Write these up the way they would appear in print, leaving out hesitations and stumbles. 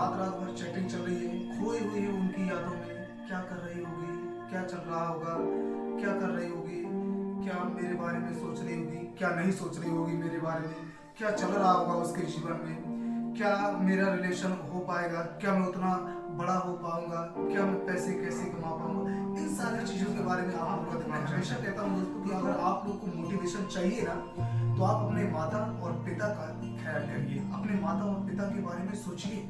रात रात भर चैटिंग चल रही है, खोई हुई है उनकी यादों में। क्या कर रही होगी, क्या चल रहा होगा, क्या कर रही होगी, क्या मेरे बारे में सोच रही होगी, क्या नहीं सोच रही होगी मेरे बारे में, क्या चल रहा होगा उसके जीवन में, क्या मेरा रिलेशन हो पाएगा, क्या मैं उतना बड़ा हो पाऊंगा, क्या मैं पैसे कैसे कमा पाऊंगा। इन सारी चीज़ों के बारे में आप लोगों को मैं हमेशा कहता हूँ दोस्तों कि अगर आप लोग को मोटिवेशन चाहिए ना, तो आप अपने माता और पिता का ख्याल करिए, अपने माता और पिता के बारे में सोचिए।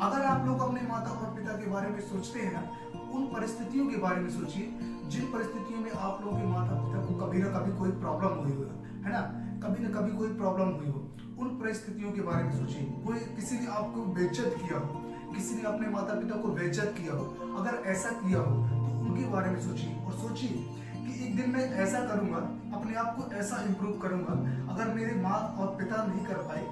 अगर आप लोग अपने माता और पिता के बारे में सोचते हैं ना, उन परिस्थितियों के बारे में सोचिए जिन परिस्थितियों में आप लोगों के माता पिता को कभी ना कभी कोई प्रॉब्लम हुई हो, है ना, कभी ना कभी कोई प्रॉब्लम हुई हो। उन परिस्थितियों के बारे में सोचिए। कोई किसी ने आपको बेइज्जत किया हो, किसी ने अपने माता पिता को बेइज्जत किया हो, अगर ऐसा किया हो तो उनके बारे में सोचिए और सोचिए कि एक दिन मैं ऐसा करूंगा, अपने आप को ऐसा इंप्रूव करूंगा। अगर मेरे माँ और पिता नहीं कर पाए,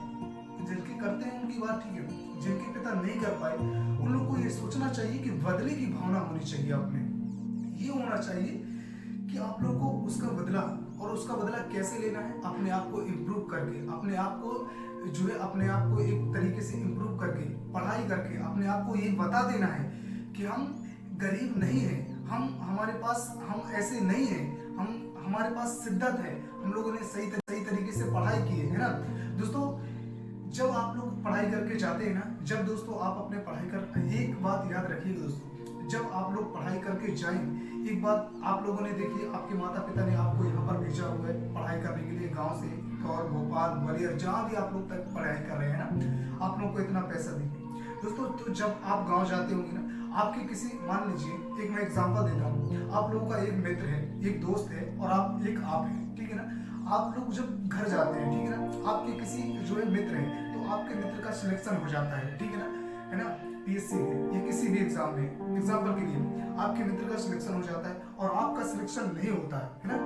जिनके करते हैं उनकी बात ठीक है, जिनके पिता नहीं कर पाए उन लोग को ये सोचना चाहिए कि बदले की भावना होनी चाहिए। आप में ये होना चाहिए कि आप लोग को उसका बदला, और उसका बदला कैसे लेना है, अपने आप को इम्प्रूव करके, अपने आप को जो है अपने आप को एक तरीके से इम्प्रूव करके, पढ़ाई करके अपने आप को ये बता देना है कि हम गरीब नहीं हैं, हमारे पास हम ऐसे नहीं हैं, हमारे पास शिद्दत है, हम लोगों ने सही तरीके से पढ़ाई की है ना दोस्तों। जब आप लोग पढ़ाई करके जाते हैं ना, जब दोस्तों आप अपने पढ़ाई कर, एक बात याद रखिएगा दोस्तों, जब आप लोग पढ़ाई करके जाएं, एक बात आप लोगों ने देखी, आपके माता पिता ने आपको यहाँ पर भेजा हुआ है पढ़ाई करने के लिए, गांव से और भोपाल ग्वालियर जहाँ भी आप लोग तक पढ़ाई कर रहे हैं ना, आप लोग को इतना पैसा देंगे दोस्तों। तो जब आप गाँव जाते होंगे ना, आपके किसी, मान लीजिए एक मैं एग्जाम्पल देता हूँ, आप लोगों का एक मित्र है, एक दोस्त है और आप है, ठीक है ना। आप लोग जब घर जाते हैं, ठीक है ना, आपके किसी जो है मित्र है, तो आपके मित्र का सिलेक्शन हो जाता है, ठीक है ना, पीएससी में या किसी भी एग्जाम में, एग्जाम्पल के लिए आपके मित्र का सिलेक्शन हो जाता है और आपका सिलेक्शन नहीं होता है ना।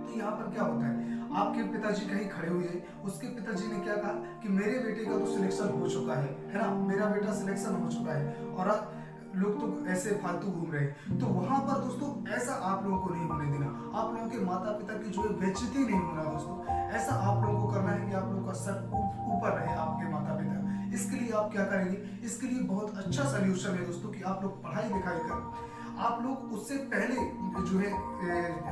तो यहाँ पर क्या होता है, आपके पिताजी कहीं खड़े हुए, उसके पिताजी ने क्या कहा कि मेरे बेटे का तो सिलेक्शन हो चुका है ना, मेरा बेटा सिलेक्शन हो चुका है और लोग तो ऐसे फालतू घूम रहे हैं। तो वहां पर दोस्तों ऐसा आप लोगों को नहीं होने देना, आप लोगों के माता पिता की जो है बेइज्जती नहीं होना दोस्तों। ऐसा आप लोगों को करना है कि आप लोगों का सर ऊपर रहे आपके माता पिता। इसके लिए आप क्या करेंगे, इसके लिए बहुत अच्छा सोल्यूशन है दोस्तों कि आप लोग पढ़ाई लिखाई करें। आप लोग उससे पहले जो है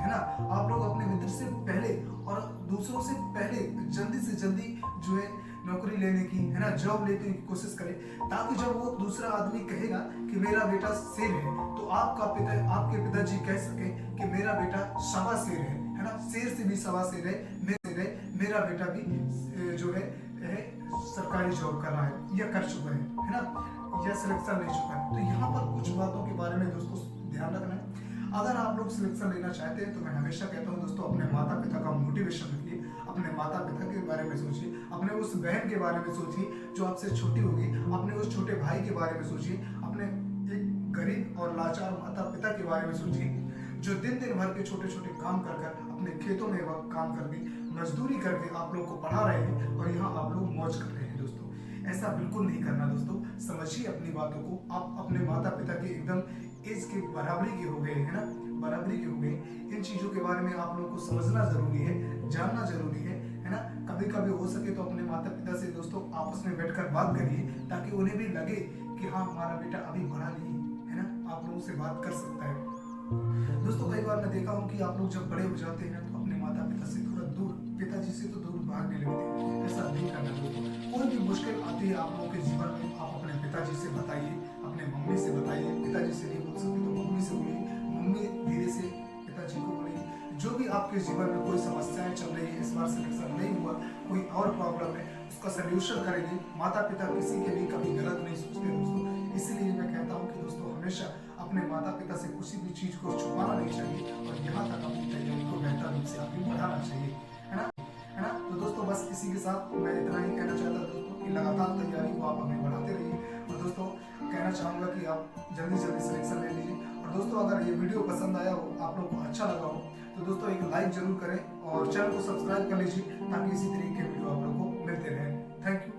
ना, आप लोग अपने मित्र से पहले और दूसरों से पहले जल्दी से जल्दी जो है नौकरी लेने की, है ना, जॉब लेने की कोशिश करें, ताकि जब वो दूसरा आदमी कहेगा कि मेरा बेटा शेर है, तो आपके पिताजी कह सके कि मेरा बेटा सवा शेर है ना, शेर से भी सवा शेर है, मेरा बेटा भी जो है सरकारी जॉब कर रहा है या कर चुका है ना, या सिलेक्शन ले चुका है। तो यहाँ पर कुछ बातों के बारे में दोस्तों ध्यान रखना है। अगर आप लोग सिलेक्शन लेना चाहते हैं तो मैं हमेशा कहता हूँ दोस्तों, अपने माता पिता का मोटिवेशन रखिए, अपने माता पिता के बारे में सोचिए, अपने उस बहन के बारे में सोचिए जो आपसे छोटी होगी, अपने उस छोटे भाई के बारे में सोचिए, अपने एक गरीब और लाचार माता पिता के बारे में सोचिए जो दिन भर के छोटे छोटे काम कर अपने खेतों में काम करके, मजदूरी करके आप लोग को पढ़ा रहे हैं और यहाँ आप लोग मौज कर रहे हैं दोस्तों। ऐसा बिल्कुल नहीं करना दोस्तों, समझिए अपनी बातों को। आप अपने माता पिता के एकदम एज के बराबरी के हो गए, है ना, बराबरी के हो गए। इन चीजों के बारे में आप लोगों को समझना जरूरी है, जानना जरूरी है ना। कभी कभी हो सके तो अपने माता पिता से दोस्तों आपस में बैठकर बात करिए, ताकि उन्हें भी लगे कि हाँ हमारा बेटा अभी बड़ा नहीं है ना, आप लोगों से बात कर सकता है दोस्तों। कई बार मैं देखा हूँ कि आप लोग जब बड़े हो जाते हैं तो अपने माता पिता से थोड़ा दूर, पिताजी से तो दूर भागने लगते हैं। ऐसा नहीं करना दोस्तों। कोई भी मुश्किल आती है आप लोगों के जीवन में, आप अपने पिताजी से बताइए, अपने मम्मी से बताइए। पिताजी से नहीं बोल सकते तो मम्मी से बोलिए, मम्मी धीरे से पिताजी को बोलिए। जो भी आपके जीवन में कोई समस्याएं चल रही है, इस बार सिलेक्शन नहीं हुआ, कोई और प्रॉब्लम है, उसका सोल्यूशन करेंगे। माता पिता किसी के भी कभी गलत नहीं सोचते दोस्तों। इसीलिए मैं कहता हूँ कि दोस्तों हमेशा अपने माता पिता से किसी भी चीज को छुपाना नहीं चाहिए और यहाँ तक अपनी तैयारी को बेहतर रूप से आगे बढ़ाना चाहिए, है ना। तो दोस्तों बस इसी के साथ मैं इतना ही कहना चाहता हूँ दोस्तों कि लगातार तैयारी को आप हमें बढ़ाते रहिए। और दोस्तों कहना चाहूँगा कि आप जल्दी सिलेक्शन ले लीजिए। और दोस्तों अगर ये वीडियो पसंद आया हो, आप लोग को अच्छा लगा हो, तो दोस्तों एक लाइक जरूर करें और चैनल को सब्सक्राइब कर लीजिए, ताकि इसी तरीके के वीडियो आप लोग को मिलते रहे। Thank you.